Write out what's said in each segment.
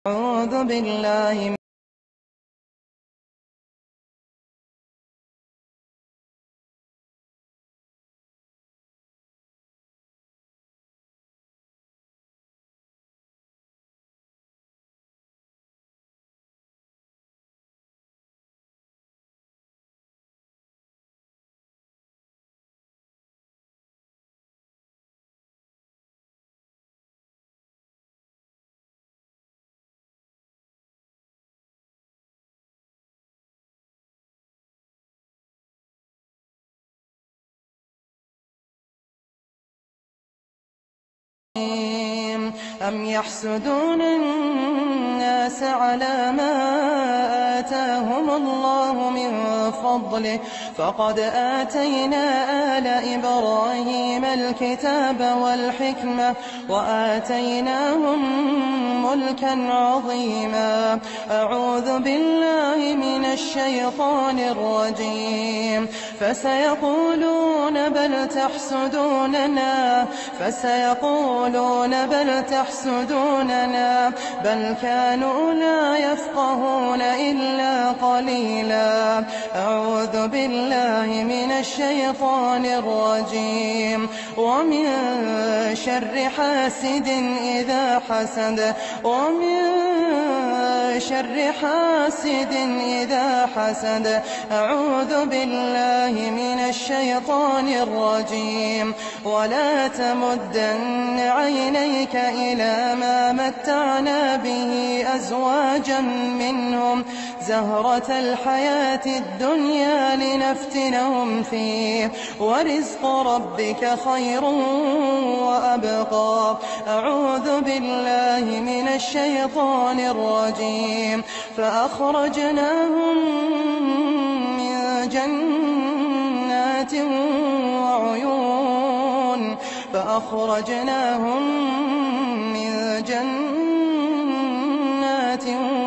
أعوذ بالله أم يحسدون الناس على ما آتاهم الله من فضله فقد آتينا آل إبراهيم الكتاب والحكمة وآتيناهم ملكا عظيما. أعوذ بالله من الشيطان الرجيم. فسيقولون بل تحسدوننا بل كانوا لا يفقهون إلا قليلا. أعوذ بالله من الشيطان الرجيم. ومن شر حاسد إذا حسد أعوذ بالله من الشيطان الرجيم. ولا تمدن عينيك إلى ما متعنا به أزواجا منهم زهرة الحياة الدنيا لنفتنهم فيه ورزق ربك خير وأبقى. أعوذ بالله من الشيطان الرجيم. فأخرجناهم من جنات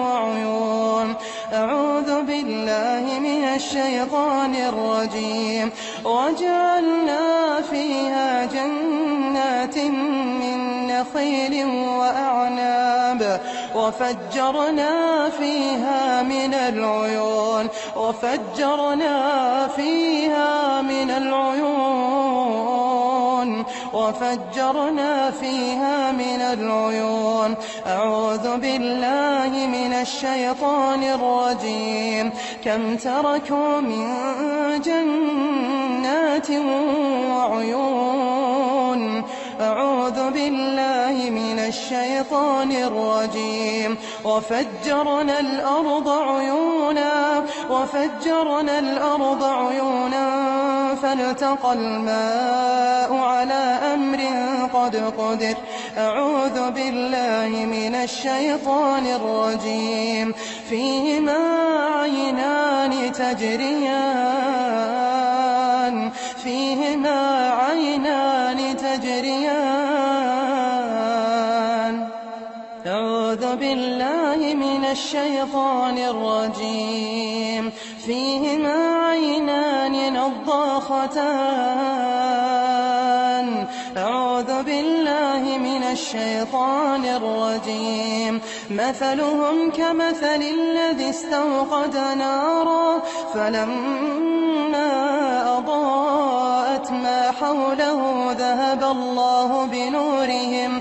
وعيون. أعوذ بالله من الشيطان الرجيم. وجعلنا فيها جنات من نخيل وأعناب وفجرنا فيها من العيون. أعوذ بالله من الشيطان الرجيم. كم تركوا من جنات وعيون. أعوذ بالله من الشيطان الرجيم. وفجرنا الأرض عيونا فالتقى الماء على أمر قد قدر. أعوذ بالله من الشيطان الرجيم. فيهما عينان تجريان. أعوذ بالله من الشيطان الرجيم. فيهما عينان نضاختان. أعوذ بالله من الشيطان الرجيم. مثلهم كمثل الذي استوقد نارا فلما أضاءت ما حوله ذهب الله بنورهم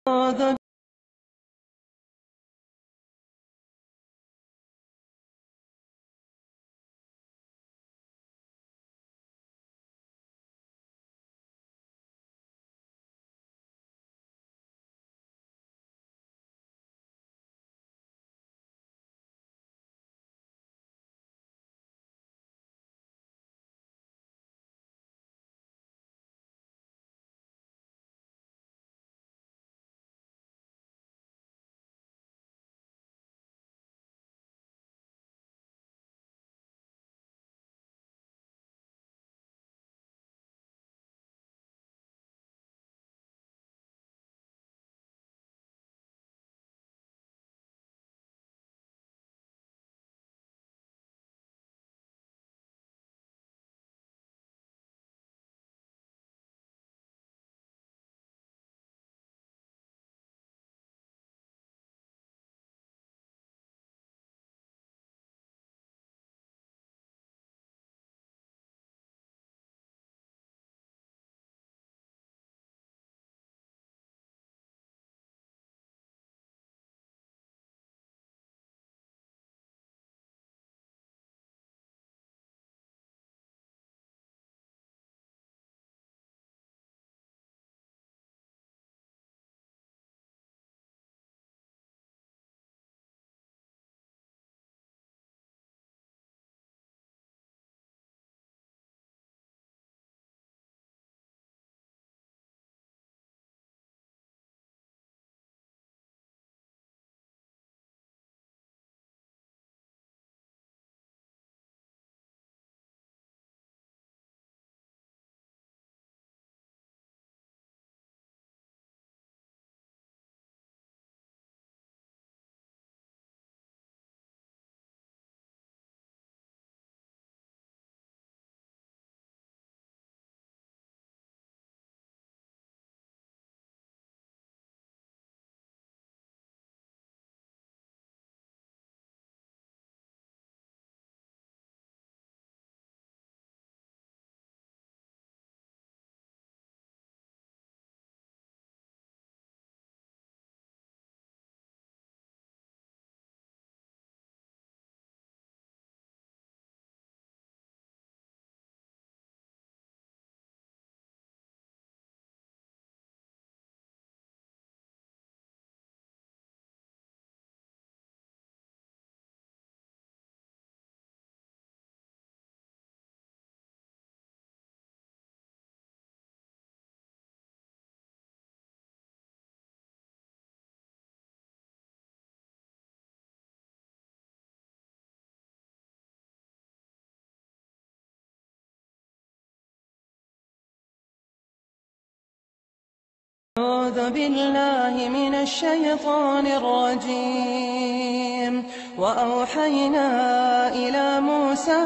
أعوذ بالله من الشيطان الرجيم. وأوحينا إلى موسى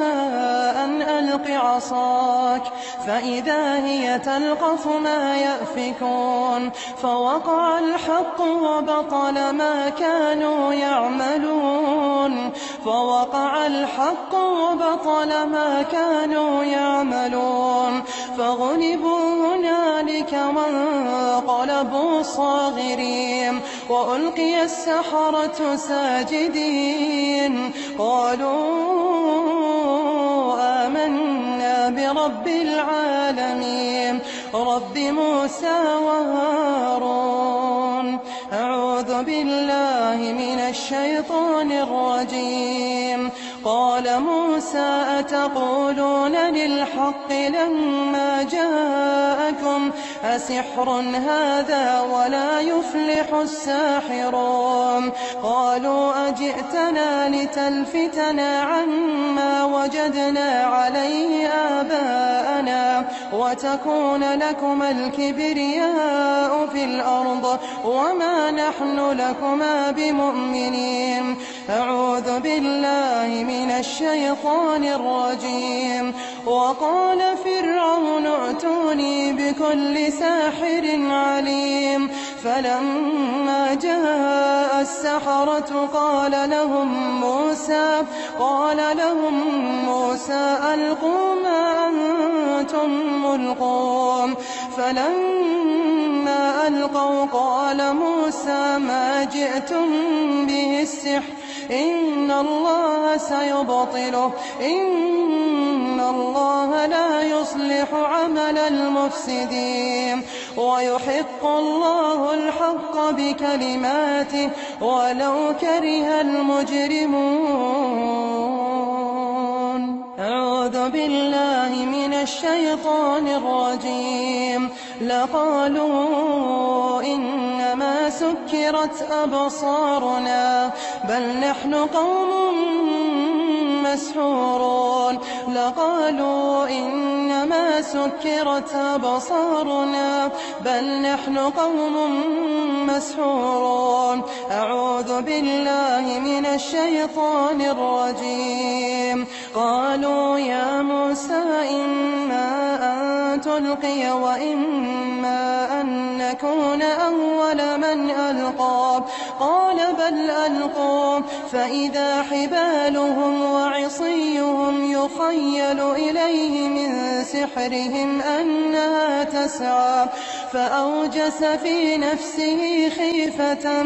أن ألق عصاك فإذا هي تلقف ما يأفكون فوقع الحق وبطل ما كانوا يعملون فغلبوا هنالك وانقلبوا صاغرين وألقي السحرة ساجدين قالوا آمنا برب العالمين رب موسى وهارون. أعوذ بالله من الشيطان الرجيم. قال موسى أتقولون للحق لما جاءكم أسحر هذا ولا يفلح الساحرون. قالوا أجئتنا لتلفتنا عما وجدنا عليه آباءنا وتكون لكما الكبرياء في الأرض وما نحن لكما بمؤمنين. أعوذ بالله من الشيطان الرجيم. وقال فرعون ائتوني بكل ساحر عليم. فلما جاء السحرة قال لهم موسى ألقوا ما أنتم ملقون. فلما ألقوا قال موسى ما جئتم به السحر إن الله سيبطله إن الله لا يصلح عمل المفسدين ويحق الله الحق بكلماته ولو كره المجرمون. أعوذ بالله من الشيطان الرجيم. لقالوا إنما سكرت أبصارنا بل نحن قوم مسحورون. لقالوا إنما سكرت أبصارنا بل نحن قوم مسحورون. أعوذ بالله من الشيطان الرجيم. قالوا يا موسى إما أن تلقي وإما أن نكون أول من ألقى قال بل ألقوا فإذا حبالهم وعصيهم يخيل إليه من سحرهم أنها تسعى فأوجس في نفسه خيفة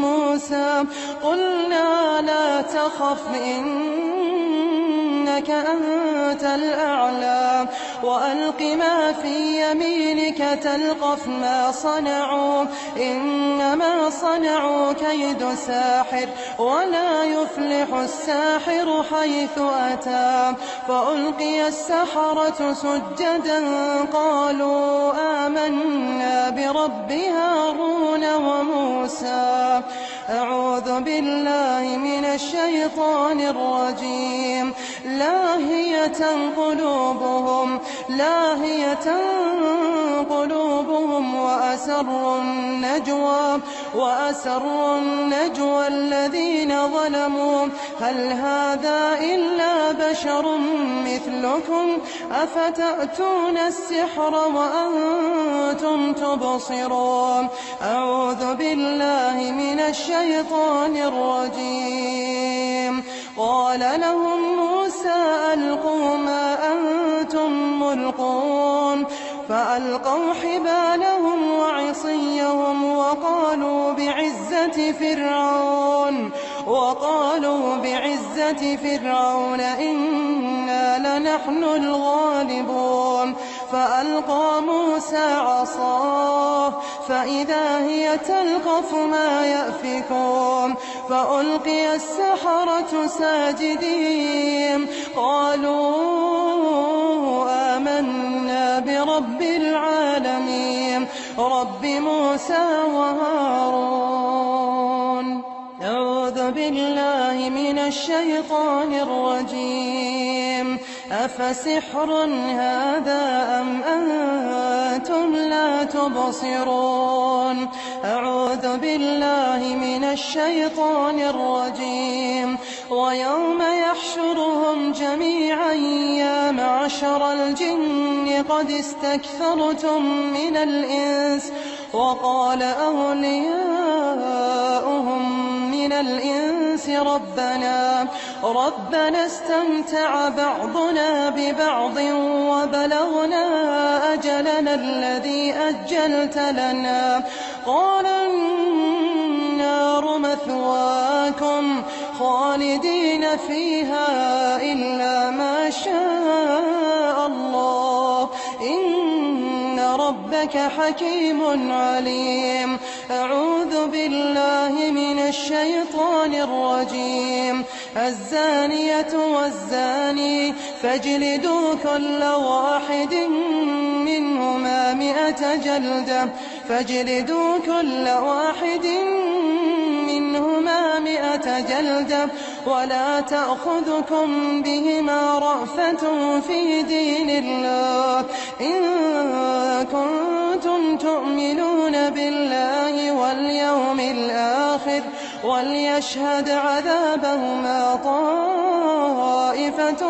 موسى. قلنا لا تخف إنك أنت الأعلى وألق ما في يمينك تلقف ما صنعوا إنما صنعوا كيد ساحر ولا يفلح الساحر حيث أتى. فألقي السحرة سجدا قالوا آمنا برب هارون وموسى. أعوذ بالله من الشيطان الرجيم. لاهية قلوبهم وأسروا النجوى الذين ظلموا هل هذا إلا بشر مثلكم أفتأتون السحر وأنتم تبصرون. أعوذ بالله من الشيطان الرجيم. قال لهم موسى ألقوا ما أنتم ملقون فألقوا حبالهم وعصيهم وقالوا بعزة فرعون إنا لنحن الغالبون. فألقى موسى عصاه فإذا هي تلقف ما يأفكون. فألقي السحرة ساجدين قالوا آمنا برب العالمين رب موسى وهارون. أعوذ بالله من الشيطان الرجيم. أفسحر هذا أم أنتم لا تبصرون. أعوذ بالله من الشيطان الرجيم. ويوم يحشرهم جميعا يا معشر الجن قد استكثرتم من الإنس وقال أولياؤهم من الإنس ربنا استمتع بعضنا ببعض وبلغنا أجلنا الذي أجلت لنا قال النار مثواكم خالدين فيها إلا ما شاء الله إن ربك حكيم عليم. أعوذ بالله من الشيطان الرجيم. الزانية والزاني فاجلدوا كل واحد منهما 100 جلدة ولا تأخذكم بهما رأفة في دين الله إن كنتم تؤمنون بالله واليوم الآخر وليشهد عذابهما طائفة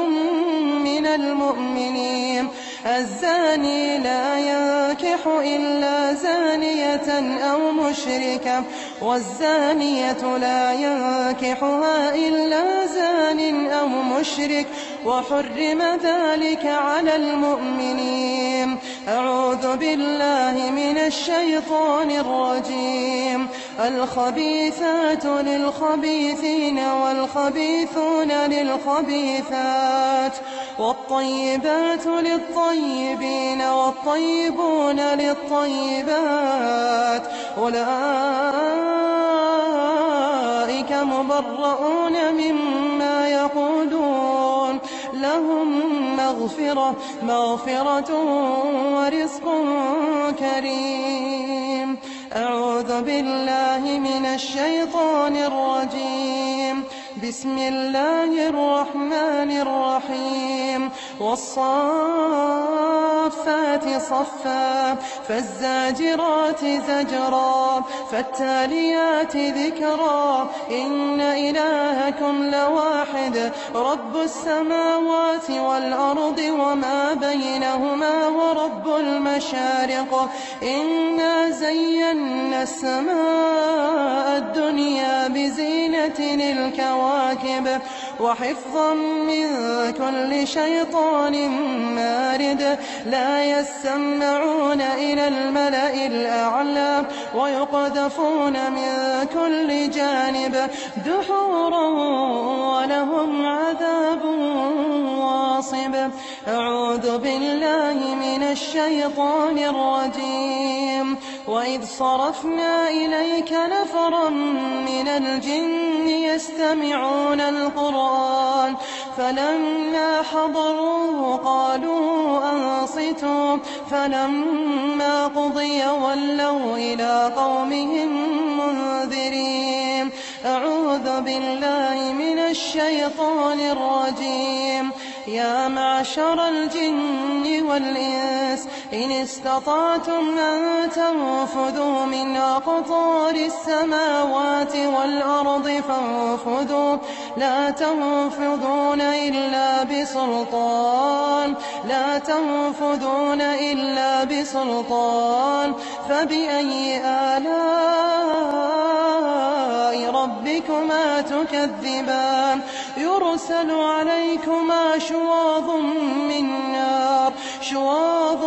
من المؤمنين. الزاني لا ينكح إلا زانية أو مشركة والزانية لا ينكحها إلا زان أو مشرك وحرم ذلك على المؤمنين. أعوذ بالله من الشيطان الرجيم. الخبيثات للخبيثين والخبيثون للخبيثات والطيبات للطيبين والطيبون للطيبات أولئك مبرؤون مما يقولون لهم مغفرة ورزق كريم. أعوذ بالله من الشيطان الرجيم. بسم الله الرحمن الرحيم. والصافات صفا فالزاجرات زجرا فالتاليات ذكرا إن إلهكم لواحد رب السماوات والأرض وما بينهما ورب المشارق إنا زينا السماء الدنيا بزينة الكواكب وحفظا من كل شيطان مارد لا يسمعون إلى الملأ الأعلى ويقذفون من كل جانب دحورا ولهم عذاب واصب. أعوذ بالله من الشيطان الرجيم. وإذ صرفنا إليك نفرا من الجن يستمعون القرآن فلما حضروه قالوا أنصتوا فلما قضي ولوا إلى قومهم منذرين. أعوذ بالله من الشيطان الرجيم. يا معشر الجن والإنس إن استطعتم أن تنفذوا من أقطار السماوات والأرض فانفذوا لا تنفذون إلا بسلطان فبأي آلاء ربكما تكذبان يرسل عليكما شواظ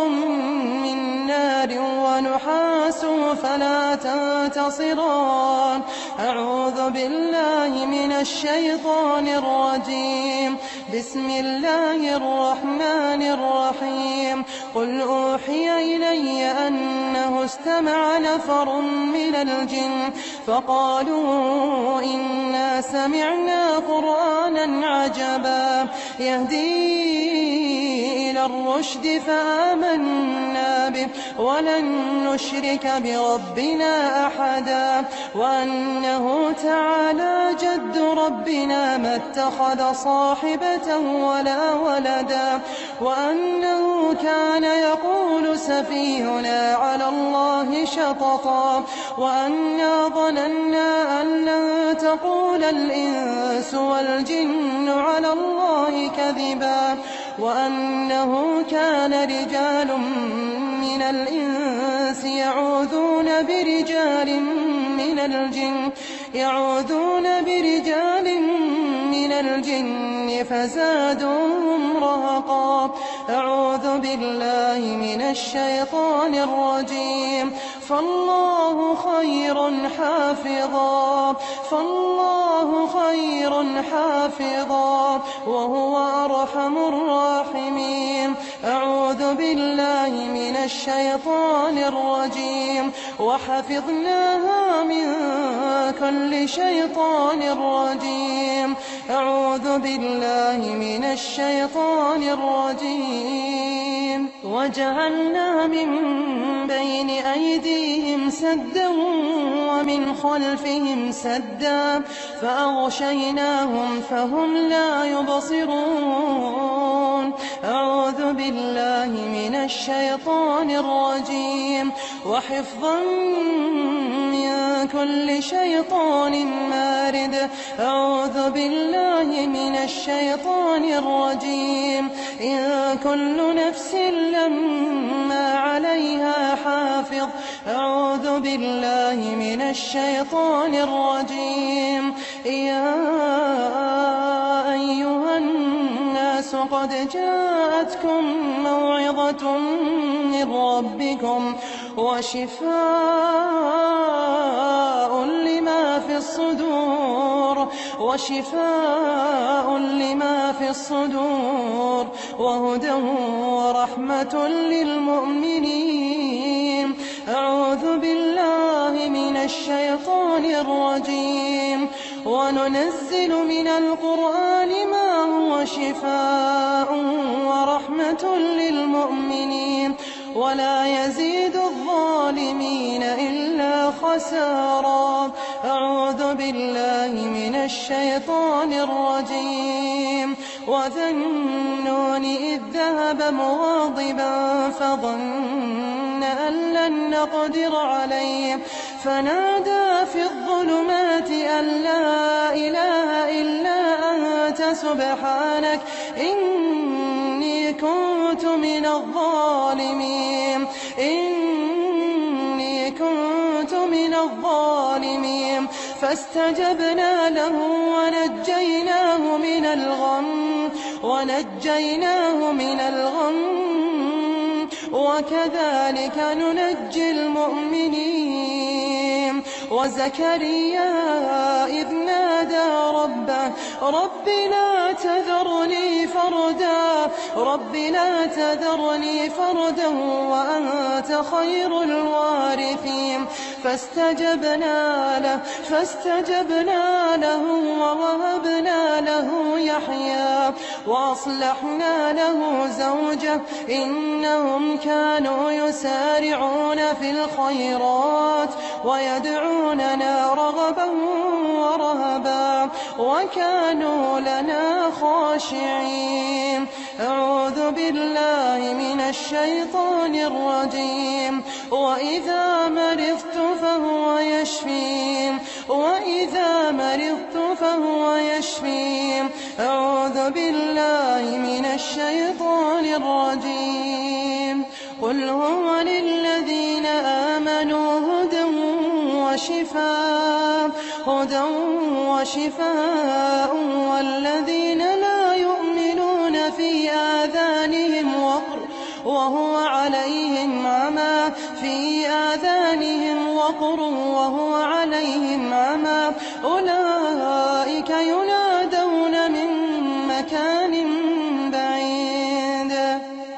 من نار ونحاس فلا تنتصران. أعوذ بالله من الشيطان الرجيم. بسم الله الرحمن الرحيم. قل أوحي إلي أنه استمع نفر من الجن فقالوا إنا سمعنا قرآنا عجبا يهدي إلى الرشد فآمنا به ولن نشرك بربنا أحدا وأنه تعالى جد ربنا ما اتخذ صاحبة ولا ولدا وأنه كان يقول سفيهنا على الله شططا وأنا ظننا أن لن تقول الإنس والجن على الله كذبا وأنه كان رجال من الإنس يعوذون برجال من الجن فزادوهم رهقا. أعوذ بالله من الشيطان الرجيم. فالله خير حافظا وهو أرحم الراحمين. أعوذ بالله من الشيطان الرجيم. وحفظناها من كل شيطان رجيم. أعوذ بالله من الشيطان الرجيم. وجعلنا من بين أيديهم سدا ومن خلفهم سدا فأغشيناهم فهم لا يبصرون. أعوذ بالله من الشيطان الرجيم. وحفظا من كل شيطان مارد. أعوذ بالله من الشيطان الرجيم. إن كل نفس لما عليها حافظ. أعوذ بالله من الشيطان الرجيم. يا أيها الناس الناس قد جاءتكم موعظة من ربكم وشفاء لما في الصدور وهدى ورحمة للمؤمنين. أعوذ بالله من الشيطان الرجيم. وننزل من القرآن ما هو شفاء ورحمة للمؤمنين ولا يزيد الظالمين إلا خسارا. أعوذ بالله من الشيطان الرجيم. وذا النون إذ ذهب مغاضبا فظن أن لن نقدر عليه فنادى في الظلمات أن لا إله إلا أنت سبحانك إني كنت من الظالمين. فاستجبنا له ونجيناه من الغم وكذلك ننجي المؤمنين. وزكريا إذ نادى ربه رب لا تذرني فردا وأنت خير الوارثين. فاستجبنا له ووهبنا له يحيى وأصلحنا له زوجه إنهم كانوا يسارعون في الخيرات ويدعوننا رغبا ورهبا وكانوا لنا خاشعين. أعوذ بالله من الشيطان الرجيم. وإذا مرضت فهو يشفين. أعوذ بالله من الشيطان الرجيم. قل هو للذين آمنوا هدى وشفاء والذين لا يؤمنون في آذانهم وقر وهو عليهم عمى أولئك ينادون من مكان بعيد.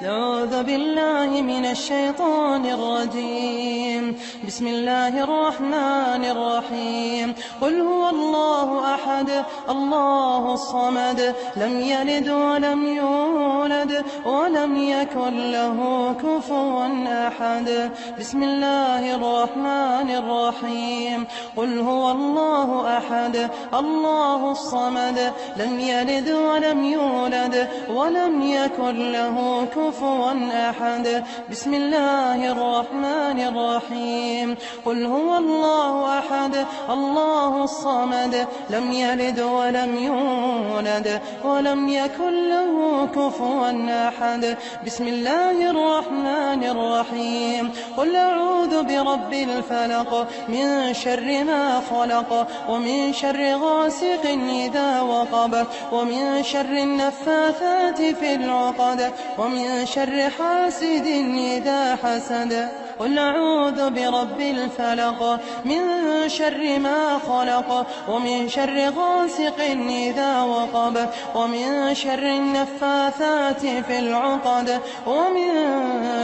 أعوذ بالله من الشيطان الرجيم. بسم الله الرحمن الرحيم. قل هو الله أحد الله الصمد لم يلد ولم يولد ولم يكن له كفوا أحد. بسم الله الرحمن الرحيم. قل هو الله أحد الله الصمد لم يلد ولم يولد ولم يكن له كفوا أحد. بسم الله الرحمن الرحيم. قل هو الله أحد الله الصمد لم يلد ولم يولد ولم يكن له كفوا أحد. بسم الله الرحمن الرحيم. قل أعوذ برب الفلق من شر ما خلق ومن شر غاسق إذا وقب ومن شر النفاثات في العقد ومن شر حاسد إذا حسد. قل أعوذ برب الفلق من شر ما خلق ومن شر غاسق إذا وقب ومن شر النفاثات في العقد ومن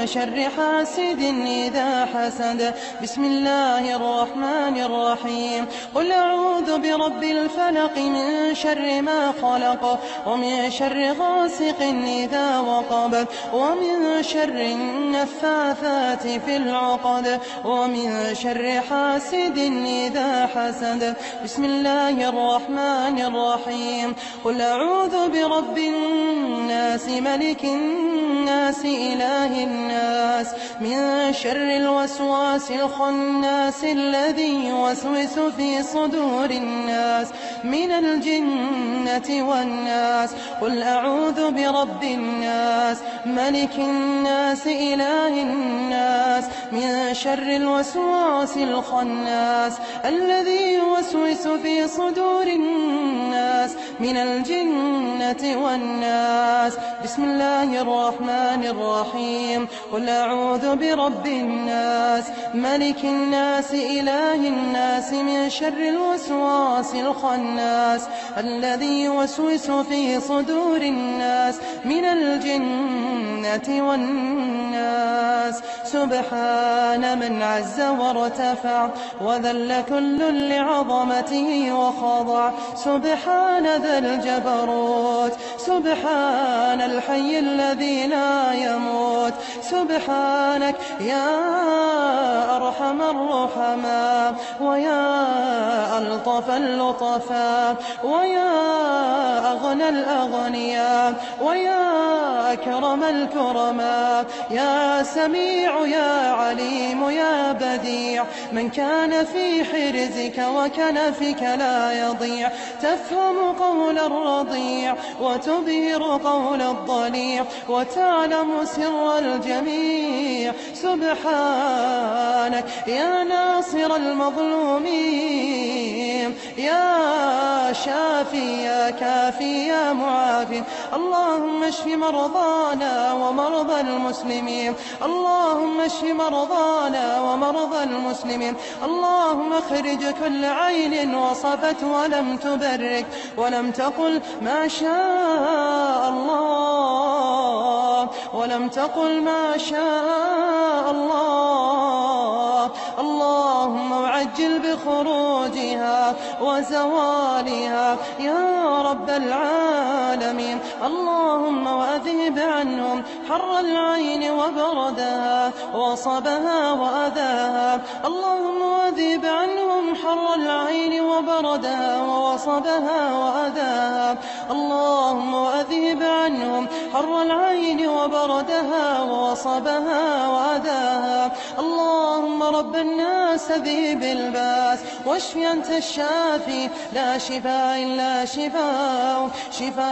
شر حاسد إذا حسد. بسم الله الرحمن الرحيم. قل أعوذ برب الفلق من شر ما خلق ومن شر غاسق إذا وقب ومن شر النفاثات في العقد ومن شر حاسد إذا حسد. بسم الله الرحمن الرحيم. قل أعوذ برب الناس ملك الناس إله الناس من شر الوسواس الخناس الذي يوسوس في صدور الناس من الجنة والناس. قل أعوذ برب الناس ملك الناس إله الناس من شر الوسواس الخناس الذي يوسوس في صدور الناس من الجنة والناس. بسم الله الرحمن الرحيم. قل أعوذ برب الناس ملك الناس إله الناس من شر الوسواس الخناس الذي يوسوس في صدور الناس من الجنة والناس. سبحان من عز وارتفع وذل كل لعظمته وخضع. سبحان ذا الجبروت. سبحان الحي الذي لا يموت. سبحانك يا أرحم الرحماء ويا ألطف اللطفاء ويا أغنى الأغنياء ويا أكرم الكرماء. يا سميع يا عليم يا بديع من كان في حرزك وكنفك لا يضيع. تفهم قول الرضيع وتبهر قول الضليع وتعلم سر الجميع. سبحانك يا ناصر المظلومين يا شافي يا كافي يا معافي. اللهم اشف مرضانا ومرضى المسلمين. اللهم اشف مرضانا ومرضى المسلمين. اللهم اخرج كل عين وصفت ولم تبرك ولم تقل ما شاء الله ولم تقل ما شاء الله. اللهم عجل بخروجها وزوالها يا رب العالمين. اللهم وأذهب عنهم حر العين وبردها وصبها وأذاها. اللهم وأذهب عنهم حر العين وبردها وصبها وأذاها. اللهم وأذهب عنهم حر العين وبردها وصبها وأذاها. اللهم رب الناس ذهب الباس واشف أنت الشافي لا شفاء إلا شفاء شفاء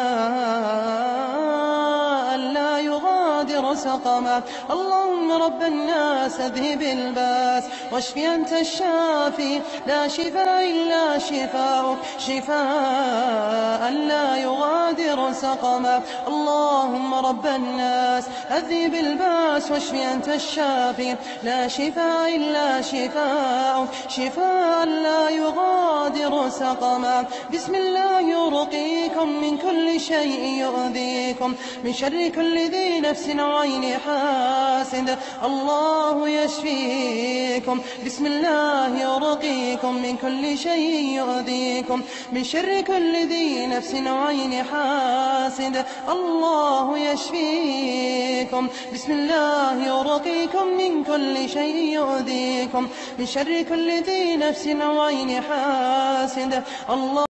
لا يغادر سقما. اللهم رب الناس اذهب الباس واشف أنت الشافي لا شفاء إلا شفاء شفاء لا يغادر سقما. اللهم رب الناس اذهب الباس واشف أنت الشافي لا شفاء إلا شفاء شفاء لا يغادر سقما. بسم الله يرقيكم من كل شيء يؤذيكم من شر كل ذي نفس وعين حاسد. الله يشفيكم. بسم الله يرقيكم من كل شيء يؤذيكم من شر كل ذي نفس وعين حاسد. الله يشفيكم. بسم الله يرقيكم من كل شيء يؤذيكم من شر كل ذي نفس وعين حاسد. الله